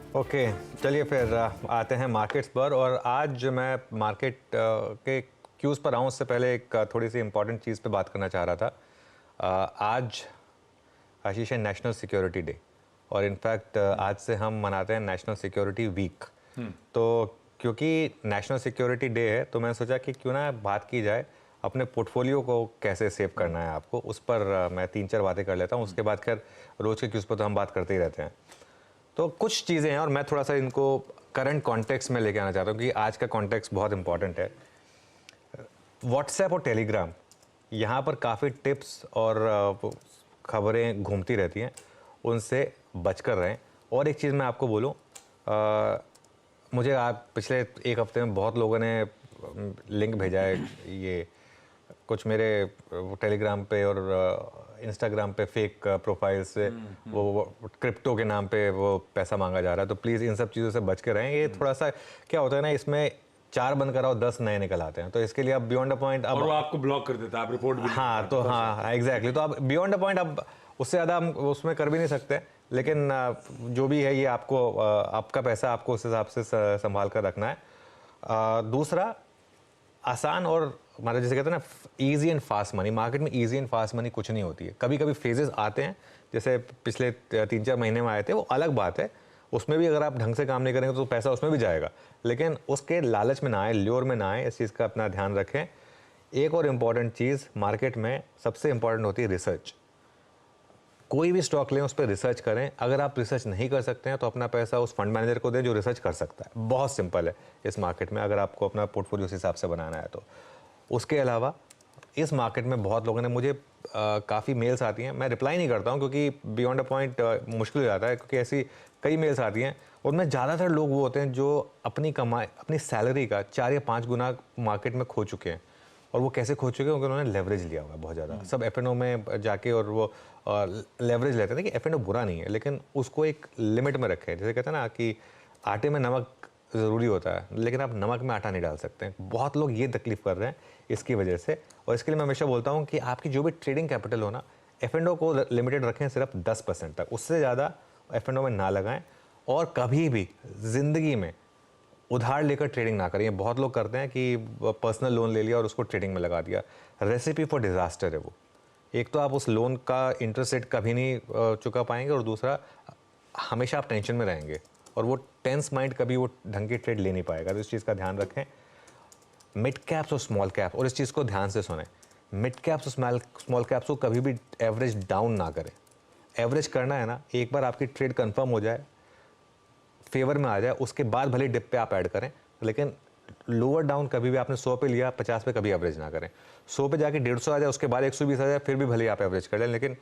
Okay, चलिए फिर आते हैं मार्केट्स पर। और आज मैं मार्केट के क्यूज़ पर आऊँ उससे पहले एक थोड़ी सी इम्पॉर्टेंट चीज़ पे बात करना चाह रहा था। आज आशीष है नेशनल सिक्योरिटी डे, और इनफैक्ट आज से हम मनाते हैं नेशनल सिक्योरिटी वीक। तो क्योंकि नेशनल सिक्योरिटी डे है तो मैंने सोचा कि क्यों ना बात की जाए अपने पोर्टफोलियो को कैसे सेव करना है आपको, उस पर मैं 3-4 बातें कर लेता हूँ। उसके बाद खैर रोज़ के क्यूज़ पर तो हम बात करते ही रहते हैं। तो कुछ चीज़ें हैं और मैं थोड़ा सा इनको करंट कॉन्टेक्स्ट में लेके आना चाहता हूँ कि आज का कॉन्टेक्स्ट बहुत इंपॉर्टेंट है। व्हाट्सएप और टेलीग्राम, यहाँ पर काफ़ी टिप्स और खबरें घूमती रहती हैं, उनसे बचकर रहें। और एक चीज़ मैं आपको बोलूँ, मुझे आप पिछले एक हफ्ते में बहुत लोगों ने लिंक भेजा है, ये कुछ मेरे टेलीग्राम पे और इंस्टाग्राम पे फेक प्रोफाइल से वो क्रिप्टो के नाम पे वो पैसा मांगा जा रहा है। तो प्लीज़ इन सब चीज़ों से बच के रहें। ये थोड़ा सा क्या होता है ना, इसमें 4 बंद कराओ 10 नए निकल आते हैं, तो इसके लिए आप बियॉन्ड अ पॉइंट अब और वो आपको ब्लॉक कर देता है, आप रिपोर्ट भी नहीं हाँ, कर तो पाते। हाँ एग्जैक्टली, तो आप बियॉन्ड अ पॉइंट अब उससे ज़्यादा हम उसमें कर भी नहीं सकते। लेकिन जो भी है ये आपको आपका पैसा आपको उस हिसाब से संभाल कर रखना है। दूसरा, आसान और मतलब जैसे कहते हैं ना easy and fast money, market में इजी एंड फास्ट मनी कुछ नहीं होती है। कभी कभी फेजेस आते हैं, जैसे पिछले 3-4 महीने में आए थे, वो अलग बात है। उसमें भी अगर आप ढंग से काम नहीं करेंगे तो पैसा उसमें भी जाएगा, लेकिन उसके लालच में ना आए, ल्योर में ना आए, इस चीज़ का अपना ध्यान रखें। एक और इम्पॉर्टेंट चीज़ मार्केट में सबसे इम्पॉर्टेंट होती है रिसर्च। कोई भी स्टॉक लें उस पर रिसर्च करें। अगर आप रिसर्च नहीं कर सकते हैं तो अपना पैसा उस फंड मैनेजर को दें जो रिसर्च कर सकता है। बहुत सिंपल है इस मार्केट में, अगर आपको अपना पोर्टफोलियो उस हिसाब से बनाना है तो। उसके अलावा इस मार्केट में बहुत लोगों ने मुझे काफ़ी मेल्स आती हैं, मैं रिप्लाई नहीं करता हूं क्योंकि बियॉन्ड अ पॉइंट मुश्किल हो जाता है, क्योंकि ऐसी कई मेल्स आती हैं। उनमें ज़्यादातर लोग वो होते हैं जो अपनी कमाई, अपनी सैलरी का 4 या 5 गुना मार्केट में खो चुके हैं। और वो कैसे खो चुके हैं? क्योंकि उन्होंने लेवरेज लिया हुआ है बहुत ज़्यादा। सब एफ में जाके और वो लेवरेज लेते हैं कि एफ बुरा नहीं है, लेकिन उसको एक लिमिट में रखें। जैसे कहते हैं ना कि आटे में नमक ज़रूरी होता है, लेकिन आप नमक में आटा नहीं डाल सकते हैं। बहुत लोग ये तकलीफ़ कर रहे हैं इसकी वजह से। और इसके लिए मैं हमेशा बोलता हूँ कि आपकी जो भी ट्रेडिंग कैपिटल हो ना, एफ को लिमिटेड रखें सिर्फ 10% तक, उससे ज़्यादा एफ में ना लगाएं। और कभी भी ज़िंदगी में उधार लेकर ट्रेडिंग ना करें। ये बहुत लोग करते हैं कि पर्सनल लोन ले लिया और उसको ट्रेडिंग में लगा दिया। रेसिपी फॉर डिज़ास्टर है वो। एक तो आप उस लोन का इंटरेस्ट रेट कभी नहीं चुका पाएंगे, और दूसरा हमेशा आप टेंशन में रहेंगे, और वो टेंस माइंड कभी वो ढंग की ट्रेड ले नहीं पाएगा। तो इस चीज़ का ध्यान रखें। मिड कैप्स और स्मॉल कैप, और इस चीज़ को ध्यान से सुने, मिड कैप्स और स्मॉल कैप्स को कभी भी एवरेज डाउन ना करें। एवरेज करना है ना, एक बार आपकी ट्रेड कंफर्म हो जाए, फेवर में आ जाए, उसके बाद भले डिप पे आप ऐड करें, लेकिन लोअर डाउन कभी भी आपने 100 पे लिया 50 पे कभी एवरेज ना करें। 100 पे जाके 150 आ जाए, उसके बाद 120 आ जाए, फिर भी भले आप एवरेज कर लें, लेकिन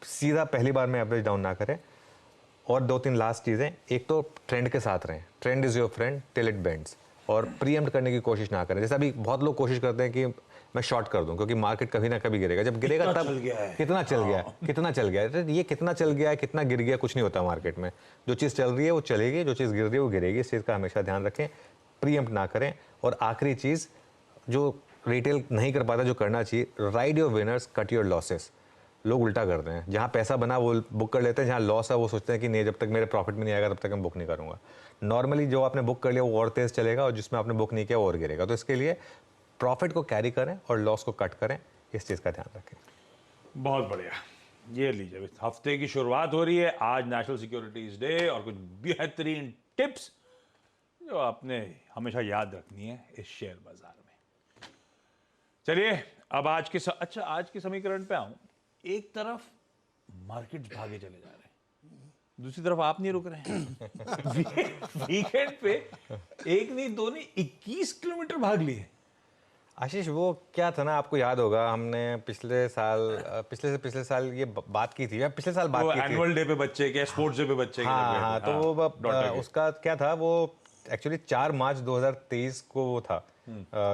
सीधा पहली बार में एवरेज डाउन ना करें। और 2-3 लास्ट चीज़ें, एक तो ट्रेंड के साथ रहें। Trend is your friend till it bends. और प्रीएम्प्ट करने की कोशिश ना करें। जैसे अभी बहुत लोग कोशिश करते हैं कि मैं शॉर्ट कर दूं क्योंकि मार्केट कभी ना कभी गिरेगा। जब गिरेगा तब कितना चल गया है, कितना चल गया है, ये कितना चल गया है, कितना गिर गया, कुछ नहीं होता मार्केट में। जो चीज़ चल रही है वो चलेगी, जो चीज़ गिर रही है वो गिरेगी। इस चीज़ का हमेशा ध्यान रखें, प्रीएम्प्ट ना करें। और आखिरी चीज़ जो रिटेल नहीं कर पाता, जो करना चाहिए, ride your winners cut your losses. लोग उल्टा करते हैं, जहाँ पैसा बना वो बुक कर लेते हैं, जहाँ लॉस है वो सोचते हैं कि नहीं, जब तक मेरे प्रॉफिट में नहीं आएगा तब तक मैं बुक नहीं करूँगा। नॉर्मली जो आपने बुक कर लिया वो और तेज़ चलेगा, और जिसमें आपने बुक नहीं किया वो और गिरेगा। तो इसके लिए प्रॉफिट को कैरी करें और लॉस को कट करें, इस चीज़ का ध्यान रखें। बहुत बढ़िया। ये लीजिए, हफ्ते की शुरुआत हो रही है, आज नेशनल सिक्योरिटीज डे, और कुछ बेहतरीन टिप्स जो आपने हमेशा याद रखनी है इस शेयर बाजार में। चलिए अब अच्छा, आज के समीकरण पे आऊं। एक तरफ मार्केट्स भागे चले जा रहे हैं, दूसरी तरफ आप नहीं रुक रहे हैं। वीकेंड पे एक नहीं, दो नहीं, 21 किलोमीटर भाग लिए। आशीष, वो क्या था ना, आपको याद होगा हमने पिछले पिछले साल ये बात की थी, या पिछले साल बात वो की थी एनुअल डे पे बच्चे के, स्पोर्ट्स डे पे बच्चे के जब हाँ गए हाँ, थे, तो वो डॉटर के। उसका क्या था, वो एक्चुअली 4 मार्च 2023 को वो था,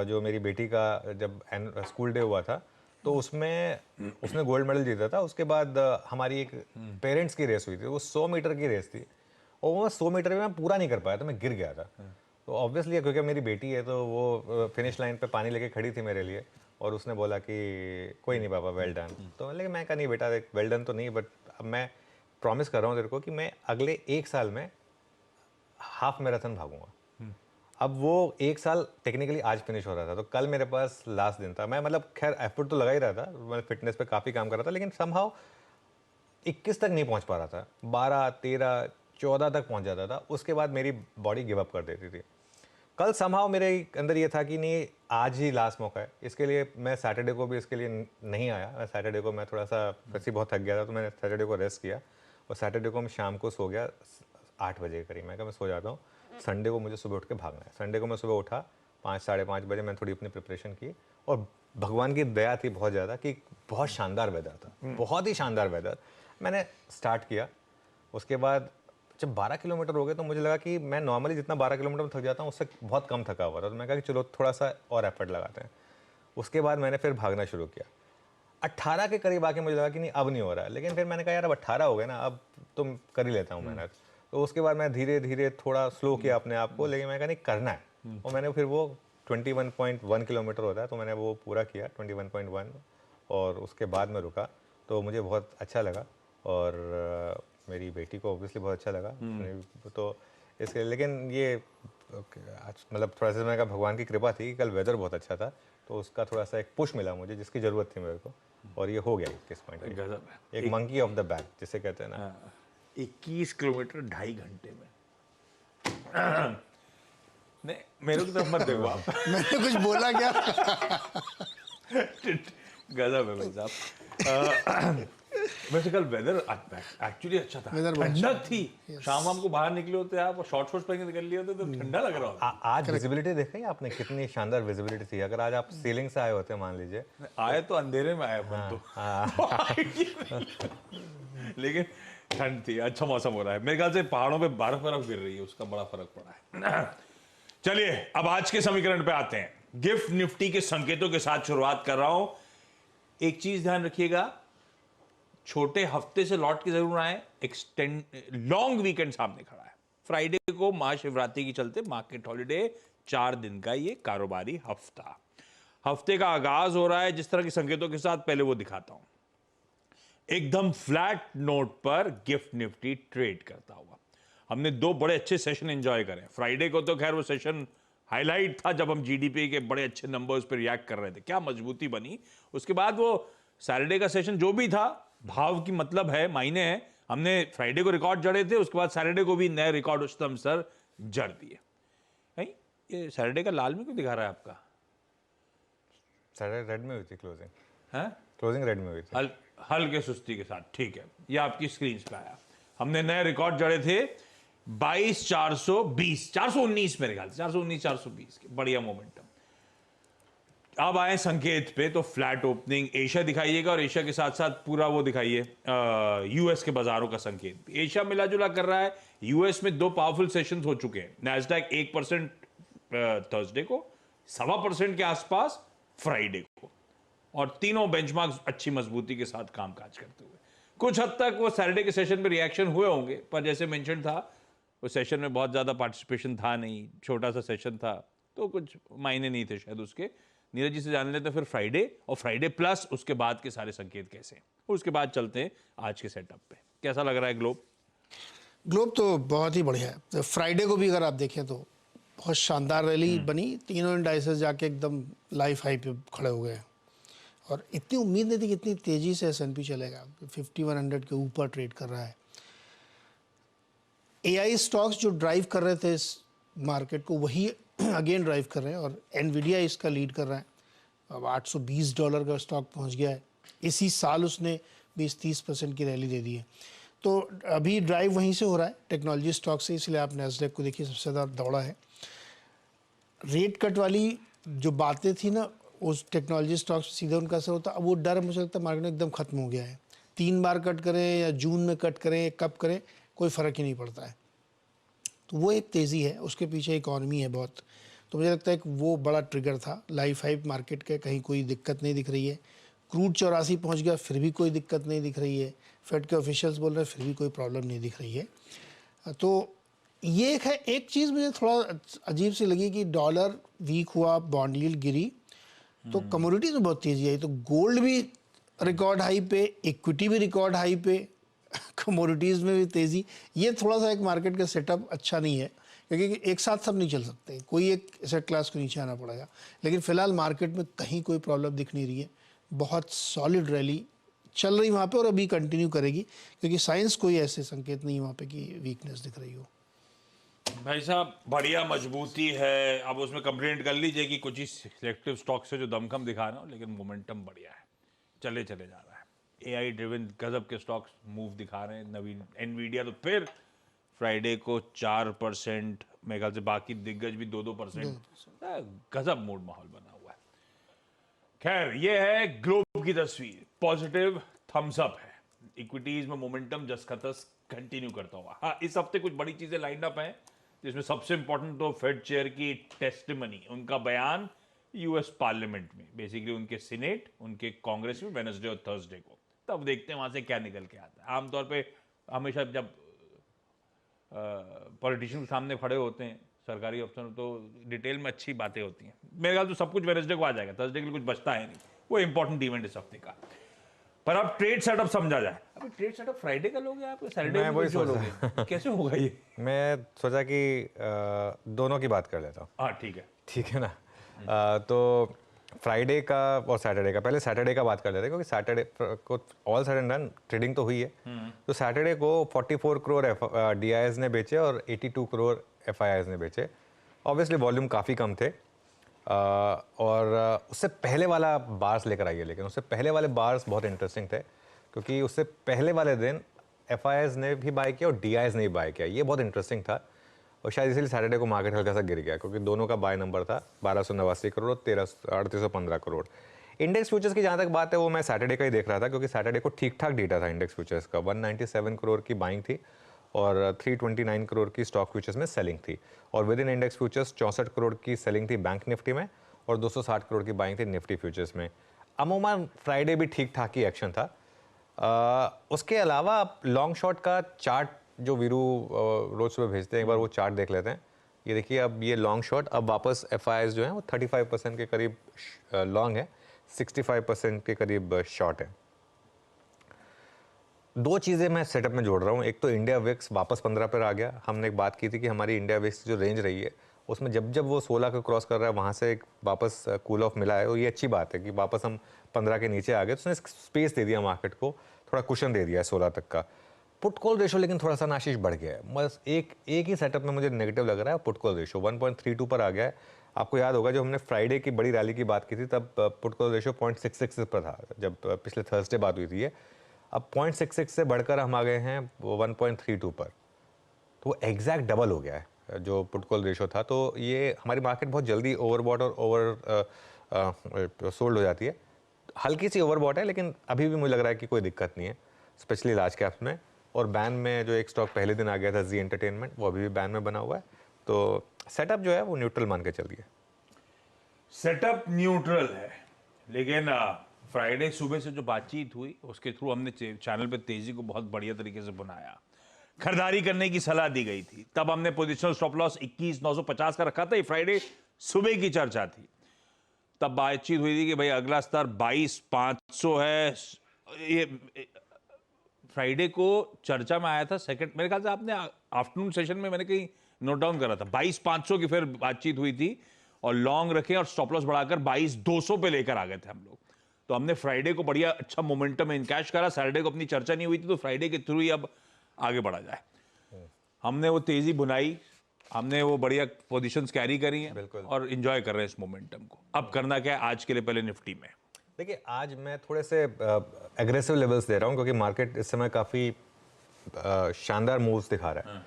जो मेरी बेटी का जब स्कूल डे हुआ था, तो उसमें उसने गोल्ड मेडल जीता था। उसके बाद हमारी एक पेरेंट्स की रेस हुई थी, वो 100 मीटर की रेस थी, और वो 100 मीटर में मैं पूरा नहीं कर पाया था, मैं गिर गया था। तो ऑब्वियसली क्योंकि मेरी बेटी है तो वो फिनिश लाइन पे पानी लेके खड़ी थी मेरे लिए, और उसने बोला कि कोई नहीं पापा, वेल डन। तो लेकिन मैं कहा नहीं बेटा, वेल डन तो नहीं, बट अब मैं प्रॉमिस कर रहा हूँ तेरे को कि मैं अगले 1 साल में हाफ मैराथन भागूंगा। अब वो 1 साल टेक्निकली आज फिनिश हो रहा था, तो कल मेरे पास लास्ट दिन था। मैं मतलब खैर एफर्ट तो लगा ही रहा था, मैं फिटनेस पे काफ़ी काम कर रहा था, लेकिन समहाउ 21 तक नहीं पहुंच पा रहा था। 12, 13, 14 तक पहुंच जाता था, उसके बाद मेरी बॉडी गिव अप कर देती थी। कल समहाउ मेरे अंदर ये था कि नहीं, आज ही लास्ट मौका है। इसके लिए मैं सैटरडे को भी इसके लिए नहीं आया। सैटरडे को मैं थोड़ा सा वैसे बहुत थक गया था, तो मैंने सैटरडे को रेस्ट किया, और सैटरडे को मैं शाम को सो गया 8 बजे के करीब। मैं कहा मैं सो जाता हूँ, संडे को मुझे सुबह उठ के भागना है। संडे को मैं सुबह उठा 5, साढ़े 5 बजे, मैंने थोड़ी अपनी प्रिपरेशन की, और भगवान की दया थी बहुत ज़्यादा कि बहुत शानदार वेदर था, बहुत ही शानदार वेदर। मैंने स्टार्ट किया। उसके बाद जब 12 किलोमीटर हो गए तो मुझे लगा कि मैं नॉर्मली जितना 12 किलोमीटर में थक जाता हूँ उससे बहुत कम थका हुआ था, तो मैं कहा कि चलो थोड़ा सा और एफर्ट लगाते हैं। उसके बाद मैंने फिर भागना शुरू किया। 18 के करीब आके मुझे लगा कि नहीं अब नहीं हो रहा है, लेकिन फिर मैंने कहा यार अब 18 हो गए ना, अब तुम कर ही लेता हूँ मेहनत। तो उसके बाद मैं धीरे धीरे थोड़ा स्लो किया अपने आप को, लेकिन मैं कहा नहीं करना है, और मैंने फिर वो 21.1 किलोमीटर होता है तो मैंने वो पूरा किया 21.1, और उसके बाद मैं रुका। तो मुझे बहुत अच्छा लगा, और मेरी बेटी को ऑब्वियसली बहुत अच्छा लगा। तो इसके लेकिन ये मतलब थोड़ा सा मैंने कहा भगवान की कृपा थी कि कल वेदर बहुत अच्छा था, तो उसका थोड़ा सा एक पुश मिला मुझे जिसकी ज़रूरत थी मेरे को, और ये हो गया 21 पॉइंट। गजब है। एक मंकी ऑफ द बैक जिसे कहते हैं ना। 21 किलोमीटर 2.5 घंटे में। नहीं, मेरे की तरफ मत देखो आप। मैंने कुछ बोला क्या? गजब है भाई साहब। वैसे कल वेदर एक्चुअली अच्छा था, वेदर बहुत ठंडक थी। शाम वाम को बाहर निकले होते आप और शॉर्ट शॉर्ट्स पहन के निकल लिए होते तो ठंडा लग रहा होता। आज विजिबिलिटी देखा ही आपने, कितनी शानदार विजिबिलिटी थी। अगर आज आप सीलिंग से आए होते मान लीजिए। आए तो अंधेरे में आए अपन तो। लेकिन ठंड थी, अच्छा मौसम हो रहा है। मेरे ख्याल से पहाड़ों पे बर्फ गिर रही है, उसका बड़ा फर्क पड़ा है। चलिए अब आज के समीकरण पे आते हैं। गिफ्ट निफ्टी के संकेतों के साथ शुरुआत कर रहा हूं। एक चीज ध्यान रखिएगा, छोटे हफ्ते से लौट के जरूर आए। लॉन्ग वीकेंड सामने खड़ा है। फ्राइडे को महाशिवरात्रि के चलते मार्केट हॉलिडे, 4 दिन का ये कारोबारी हफ्ता। हफ्ते का आगाज हो रहा है जिस तरह के संकेतों के साथ, पहले वो दिखाता हूं। एकदम फ्लैट नोट पर गिफ्ट निफ्टी ट्रेड करता हुआ। हमने 2 बड़े अच्छे सेशन एंजॉय करे। फ्राइडे को तो खैर वो सेशन हाईलाइट था जब हम जीडीपी के बड़े अच्छे नंबर्स पर रिएक्ट कर रहे थे, क्या मजबूती बनी। उसके बाद वो सैटरडे का सेशन जो भी था, भाव की मतलब है, मायने है। हमने फ्राइडे को रिकॉर्ड जड़े थे, उसके बाद सैटरडे को भी नए रिकॉर्ड उच्चतम स्तर जड़ दिए। ये सैटरडे का लाल में क्यों दिखा रहा है आपका? सैटरडे रेड में हुई थी क्लोजिंग। है क्लोजिंग रेड में हुई थी। हल्के सुस्ती के साथ, ठीक है। ये आपकी स्क्रीन पे आया। हमने नए रिकॉर्ड जड़े थे 22,420, 419 मेरे ख्याल से, 419, 420 के, बढ़िया मोमेंटम। अब आए संकेत पे, तो फ्लैट ओपनिंग एशिया दिखाइएगा, और एशिया के साथ साथ पूरा वो दिखाइए यूएस के बाजारों का संकेत। एशिया मिला जुला कर रहा है। यूएस में 2 पावरफुल सेशंस हो चुके हैं। नैस्डैक 1% थर्सडे को, 1.25% के आसपास फ्राइडे को, और तीनों बेंचमार्क्स अच्छी मजबूती के साथ कामकाज करते हुए। कुछ हद तक वो सैटरडे के सेशन में रिएक्शन हुए होंगे, पर जैसे मेंशन था वो सेशन में बहुत ज़्यादा पार्टिसिपेशन था नहीं, छोटा सा सेशन था, तो कुछ मायने नहीं थे शायद उसके। नीरज जी से जान लेते फिर फ्राइडे और फ्राइडे प्लस उसके बाद के सारे संकेत कैसे हैं। उसके बाद चलते हैं आज के सेटअप पे। कैसा लग रहा है ग्लोब? ग्लोब तो बहुत ही बढ़िया है। फ्राइडे को भी अगर आप देखें तो बहुत शानदार रैली बनी। तीनों इंडाइसेस जाके एकदम लाइफ हाई पे खड़े हो गए, और इतनी उम्मीद नहीं थी कि इतनी तेज़ी से S&P चलेगा। 5100 के ऊपर ट्रेड कर रहा है। AI स्टॉक्स जो ड्राइव कर रहे थे इस मार्केट को, वही अगेन ड्राइव कर रहे हैं, और एनवीडिया इसका लीड कर रहा है। अब $820 का स्टॉक पहुंच गया है। इसी साल उसने 20-30% की रैली दे दी है। तो अभी ड्राइव वहीं से हो रहा है, टेक्नोलॉजी स्टॉक से। इसलिए आप नैस्डैक को देखिए, सबसे ज़्यादा दौड़ा है। रेट कट वाली जो बातें थी ना, उस टेक्नोलॉजी स्टॉक्स सीधे उनका असर होता, अब वो डर मुझे लगता है मार्केट में एकदम ख़त्म हो गया है। 3 बार कट करें या जून में कट करें, कब करें, कोई फ़र्क ही नहीं पड़ता है। तो वो एक तेज़ी है, उसके पीछे इकॉनमी है बहुत। तो मुझे लगता है कि वो बड़ा ट्रिगर था लाइफ हाई मार्केट के। कहीं कोई दिक्कत नहीं दिख रही है। क्रूड 84 पहुंच गया, फिर भी कोई दिक्कत नहीं दिख रही है। फेड के ऑफिशियल्स बोल रहे हैं, फिर भी कोई प्रॉब्लम नहीं दिख रही है। तो ये एक है। एक चीज़ मुझे थोड़ा अजीब सी लगी कि डॉलर वीक हुआ, बॉन्ड यील्ड गिरी, तो कमोडिटीज में बहुत तेज़ी आई। तो गोल्ड भी रिकॉर्ड हाई पे, इक्विटी भी रिकॉर्ड हाई पे, कमोडिटीज़ में भी तेज़ी। ये थोड़ा सा एक मार्केट का सेटअप अच्छा नहीं है, क्योंकि एक साथ सब नहीं चल सकते, कोई एक एसेट क्लास को नीचे आना पड़ेगा। लेकिन फिलहाल मार्केट में कहीं कोई प्रॉब्लम दिख नहीं रही है, बहुत सॉलिड रैली चल रही वहाँ पे और अभी कंटिन्यू करेगी, क्योंकि साइंस कोई ऐसे संकेत नहीं वहाँ पे कि वीकनेस दिख रही हो। भाई साहब बढ़िया मजबूती है, अब उसमें कंप्लेंट कर लीजिए कि कुछ ही सिलेक्टिव स्टॉक से जो दमखम दिखा रहा हूँ, लेकिन मोमेंटम बढ़िया है, चले चले जा रहा है। एआई ड्रिवन गजब के स्टॉक्स मूव दिखा रहे हैं। नवीन एनवीडिया तो फिर फ्राइडे को 4%, मेरे ख्याल से बाकी दिग्गज भी 2-2%। गजब मूड माहौल बना हुआ है। खैर ये है ग्लोब की तस्वीर, पॉजिटिव थम्स अप है। इक्विटीज में मोमेंटम जसखतस कंटिन्यू करता हुआ। हाँ, इस हफ्ते कुछ बड़ी चीजें लाइन अप हैं, जिसमें सबसे इंपॉर्टेंट तो फेड चेयर की टेस्टिमनी, उनका बयान यूएस पार्लियामेंट में, बेसिकली उनके सीनेट, उनके कांग्रेस में वेडनेसडे और थर्सडे को। तब देखते हैं वहां से क्या निकल के आता है। आमतौर पे हमेशा जब पॉलिटिशियन सामने खड़े होते हैं सरकारी अफसर, तो डिटेल में अच्छी बातें होती हैं। मेरे ख्याल तो सब कुछ वेडनेसडे को आ जाएगा, थर्सडे के लिए कुछ बचता है नहीं। वो इंपॉर्टेंट इवेंट इस हफ्ते का। पर अब ट्रेड सेटअप समझा जाए। अभी ट्रेड सेटअप फ्राइडे का लोगे आप, सैटरडे में जो लोगे, कैसे होगा ये? मैं सोचा कि दोनों की बात कर लेता हूँ। हाँ ठीक है, ठीक है ना। तो फ्राइडे का और सैटरडे का, पहले सैटरडे का बात कर लेते हैं, क्योंकि सैटरडे को all said and done trading तो हुई है। तो सैटरडे को 44 करोड़ डीआईएस ने बेचे और 82 करोड़ एफआईआईस ने बेचे। ऑब्वियसली वॉल्यूम काफ़ी कम थे। और उससे पहले वाला बार्स लेकर आइए, लेकिन उससे पहले वाले बार्स बहुत इंटरेस्टिंग थे, क्योंकि उससे पहले वाले दिन एफआईआईस ने भी बाय किया और डीआईएस ने भी बाय किया। ये बहुत इंटरेस्टिंग था, और शायद इसीलिए सैटरडे को मार्केट हल्का सा गिर गया, क्योंकि दोनों का बाय नंबर था 1289 करोड़ और 3815 करोड़। इंडेक्स फ्यूचर्स की जहाँ तक बात है, वो मैं सैटरडे का ही देख रहा था, क्योंकि सैटरडे को ठीक ठाक डेटा था इंडेक्स फ्यूचर्स का। 197 करोड़ की बाइंग थी और 329 करोड़ की स्टॉक फ्यूचर्स में सेलिंग थी, और with in index futures 64 crore की सेलिंग थी बैंक निफ्टी में और 260 करोड़ की बाइंग थी निफ्टी फ्यूचर्स में। अमूमन फ्राइडे भी ठीक ठाक ही एक्शन था। उसके अलावा आप लॉन्ग शॉट का चार्ट जो वीरू रोज सुबह भेजते हैं, एक बार वो चार्ट देख लेते हैं। ये देखिए, अब ये लॉन्ग शॉट अब वापस एफआईआईस जो है वो 35% के करीब लॉन्ग है, 65% के करीब शॉर्ट है। दो चीज़ें मैं सेटअप में जोड़ रहा हूँ। एक तो इंडिया विक्स वापस 15 पर आ गया। हमने एक बात की थी कि हमारी इंडिया विक्स जो रेंज रही है, उसमें जब जब वो 16 को क्रॉस कर रहा है, वहाँ से एक वापस कूल ऑफ मिला है, और ये अच्छी बात है कि वापस हम 15 के नीचे आ गए। तो उसने स्पेस दे दिया मार्केट को, थोड़ा कुशन दे दिया है 16 तक का। पुट कॉल रेशो लेकिन थोड़ा सा नाशिश बढ़ गया है। बस एक ही सेटअप में मुझे नेगेटिव लग रहा है। पुट कॉल रेशो 1.32 पर आ गया है। आपको याद होगा जब हमने फ्राइडे की बड़ी रैली की बात की थी, तब पुट कॉल रेशो 0.66 पर था, जब पिछले थर्सडे बात हुई थी। अब 0.66 से बढ़कर हम आ गए हैं 1.32 पर, तो वो एग्जैक्ट डबल हो गया है जो पुट कॉल रेशो था। तो ये हमारी मार्केट बहुत जल्दी ओवरबॉट और ओवर सोल्ड हो जाती है। हल्की सी ओवरबॉट है, लेकिन अभी भी मुझे लग रहा है कि कोई दिक्कत नहीं है, स्पेशली लार्ज कैप्स में। और बैन में जो एक स्टॉक पहले दिन आ गया था, जी एंटरटेनमेंट, वो अभी भी बैन में बना हुआ है। तो सेटअप जो है वो न्यूट्रल मान के चलिए। सेटअप न्यूट्रल है, लेकिन फ्राइडे सुबह से जो बातचीत हुई, उसके थ्रू हमने चैनल पे तेजी को बहुत बढ़िया तरीके से बनाया। खरीदारी करने की सलाह दी गई थी, तब हमने पोजिशनल स्टॉप लॉस 21,950 का रखा था। ये फ्राइडे सुबह की चर्चा थी, तब बातचीत हुई थी कि भाई अगला स्तर 22,500 है। ये फ्राइडे को चर्चा में आया था सेकंड, मेरे ख्याल से आपने आफ्टरनून सेशन में मैंने कहीं नोट डाउन करा था 22,500 की फिर बातचीत हुई थी, और लॉन्ग रखे और स्टॉप लॉस बढ़ाकर 22,200 पे लेकर आ गए थे हम लोग। तो हमने फ्राइडे को बढ़िया अच्छा मोमेंटम इनकैश करा। सैटरडे को अपनी चर्चा नहीं हुई थी, तो फ्राइडे के थ्रू ही अब आगे बढ़ा जाए। हमने वो तेजी बुनाई, हमने वो बढ़िया पोजीशंस कैरी करी हैं और एंजॉय कर रहे हैं इस मोमेंटम को। अब करना क्या है आज के लिए, पहले निफ्टी में देखिए, आज मैं थोड़े से एग्रेसिव लेवल्स दे रहा हूँ, क्योंकि मार्केट इस समय काफ़ी शानदार मूव्स दिखा रहा है।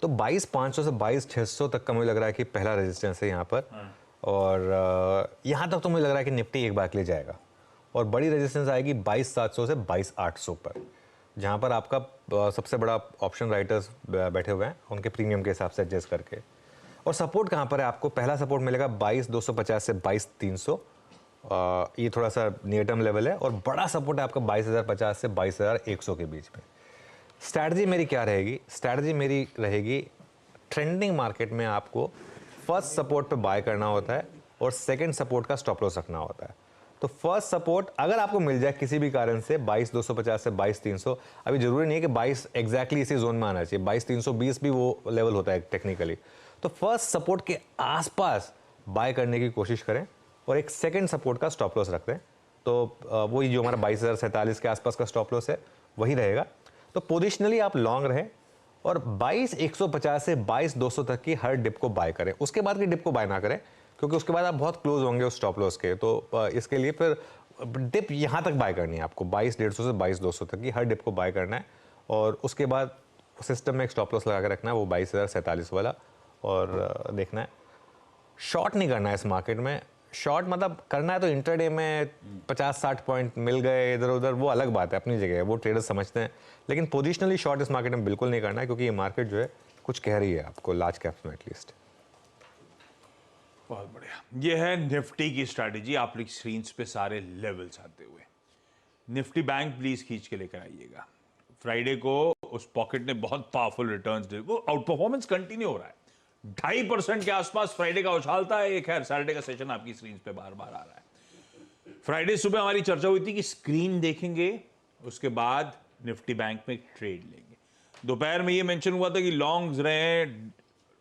तो 22,500 से 22,600 तक का मुझे लग रहा है कि पहला रेजिस्टेंस है यहाँ पर। और यहाँ तक तो मुझे लग रहा है कि निफ्टी एक बार के लिए जाएगा, और बड़ी रेजिस्टेंस आएगी 22,700 से 22,800 पर, जहाँ पर आपका सबसे बड़ा ऑप्शन राइटर्स बैठे हुए हैं उनके प्रीमियम के हिसाब से एडजस्ट करके। और सपोर्ट कहाँ पर है, आपको पहला सपोर्ट मिलेगा 22,250 से 22,300। ये थोड़ा सा नियर टर्म लेवल है, और बड़ा सपोर्ट है आपका 22,050 से 22,100 के बीच में। स्ट्रैटेजी मेरी क्या रहेगी? स्ट्रैटेजी मेरी रहेगी, ट्रेंडिंग मार्केट में आपको फर्स्ट सपोर्ट पे बाय करना होता है और सेकंड सपोर्ट का स्टॉप लॉस रखना होता है। तो फर्स्ट सपोर्ट अगर आपको मिल जाए किसी भी कारण से 22,250 से 22,300, अभी जरूरी नहीं है कि 22 एग्जैक्टली इसी जोन में आना चाहिए, 22,320 भी वो लेवल होता है टेक्निकली। तो फर्स्ट सपोर्ट के आसपास बाय करने की कोशिश करें और एक सेकंड सपोर्ट का स्टॉप लॉस रखते हैं। तो वही जो हमारा 22,047 के आसपास का स्टॉप लॉस है वही रहेगा। तो पोजिशनली आप लॉन्ग रहें और 22,150 से 22,200 तक की हर डिप को बाय करें। उसके बाद की डिप को बाय ना करें क्योंकि उसके बाद आप बहुत क्लोज होंगे उस स्टॉप लॉस के। तो इसके लिए फिर डिप यहाँ तक बाय करनी है आपको, 22,150 से 22,200 तक की हर डिप को बाय करना है और उसके बाद सिस्टम में एक स्टॉप लॉस लगा के रखना है वो 22,047 वाला, और देखना है। शॉर्ट नहीं करना है इस मार्केट में। शॉर्ट मतलब करना है तो इंटरडे में 50-60 पॉइंट मिल गए इधर उधर, वो अलग बात है, अपनी जगह है, वो ट्रेडर्स समझते हैं। लेकिन पोजिशनली शॉर्ट इस मार्केट में बिल्कुल नहीं करना है क्योंकि ये मार्केट जो है कुछ कह रही है आपको, लार्ज कैप्स में एटलीस्ट। बहुत बढ़िया, ये है निफ्टी की स्ट्रैटेजी। आप लोग स्क्रीन पे सारे लेवल्स आते हुए निफ्टी बैंक प्लीज खींच के लेकर आइएगा। फ्राइडे को उस पॉकेट ने बहुत पावरफुल रिटर्न्स दे, वो आउट परफॉर्मेंस कंटिन्यू हो रहा है, 2.5% के आसपास फ्राइडे का उछालता है। एक है सैटरडे का सेशन आपकी स्क्रीन पे बार बार आ रहा है। फ्राइडे सुबह हमारी चर्चा हुई थी कि स्क्रीन देखेंगे, उसके बाद निफ्टी बैंक में ट्रेड लेंगे। दोपहर में ये मेंशन हुआ था कि लॉन्ग्स रहे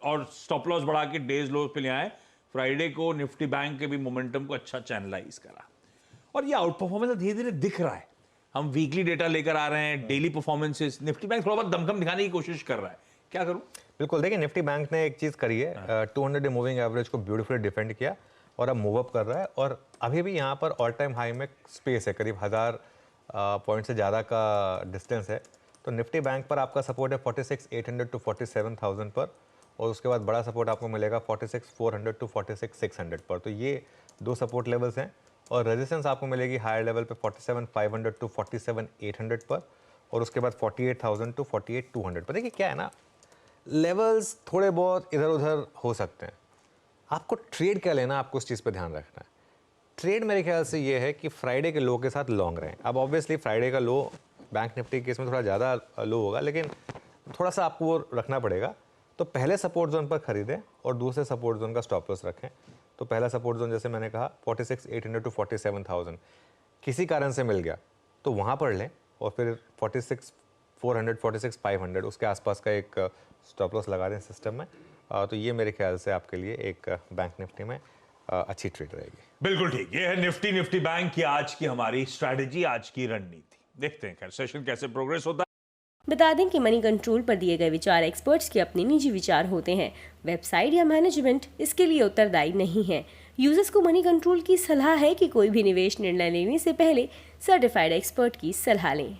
और स्टॉप लॉस बढ़ा के डेज लो पे ले आए। फ्राइडे को निफ्टी बैंक के भी मोमेंटम को अच्छा चैनलाइज करा और ये आउट परफॉर्मेंस धीरे धीरे दिख रहा है। हम वीकली डेटा लेकर आ रहे हैं, डेली परफॉर्मेंसेस। निफ्टी बैंक थोड़ा बहुत दमखम दिखाने की कोशिश कर रहा है, क्या करूं? बिल्कुल, देखिए निफ्टी बैंक ने एक चीज़ करी है, 200 डे मूविंग एवरेज को ब्यूटीफुली डिफेंड किया और अब मूव अप कर रहा है और अभी भी यहाँ पर ऑल टाइम हाई में स्पेस है, करीब 1000 पॉइंट से ज़्यादा का डिस्टेंस है। तो निफ्टी बैंक पर आपका सपोर्ट है 46,800 टू 47,000 पर, और उसके बाद बड़ा सपोर्ट आपको मिलेगा 46,400 टू 46,600 पर। तो ये दो सपोर्ट लेवल्स हैं और रेजिस्टेंस आपको मिलेगी हायर लेवल पे 47,500 टू 47,800 पर, और उसके बाद 48,000 टू 48,200 पर। देखिए क्या है ना, लेवल्स थोड़े बहुत इधर उधर हो सकते हैं। आपको ट्रेड क्या लेना, आपको उस चीज़ पे ध्यान रखना है। ट्रेड मेरे ख्याल से ये है कि फ्राइडे के लो के साथ लॉन्ग रहें। अब ऑब्वियसली फ्राइडे का लो बैंक निफ्टी के केस में थोड़ा ज़्यादा लो होगा, लेकिन थोड़ा सा आपको वो रखना पड़ेगा। तो पहले सपोर्ट जोन पर खरीदें और दूसरे सपोर्ट जोन का स्टॉप लॉस रखें। तो पहला सपोर्ट जोन जैसे मैंने कहा 46,800 टू 47,000, किसी कारण से मिल गया तो वहाँ पर लें, और फिर 46,400 46,500 उसके आसपास का एक स्टॉप लॉस लगा दें सिस्टम में। तो ये मेरे ख्याल से आपके लिए एक बैंक निफ्टी में अच्छी ट्रेड रहेगी। बिल्कुल ठीक, ये है निफ्टी बैंक की आज की हमारी स्ट्रैटेजी, आज की रणनीति। देखते हैं खैर सेशन कैसे प्रोग्रेस होता है। बता दें कि मनी कंट्रोल पर दिए गए विचार एक्सपर्ट्स के अपने निजी विचार होते हैं। वेबसाइट या मैनेजमेंट इसके लिए उत्तरदायी नहीं है। यूजर्स को मनी कंट्रोल की सलाह है कि कोई भी निवेश निर्णय लेने से पहले सर्टिफाइड एक्सपर्ट की सलाह लें।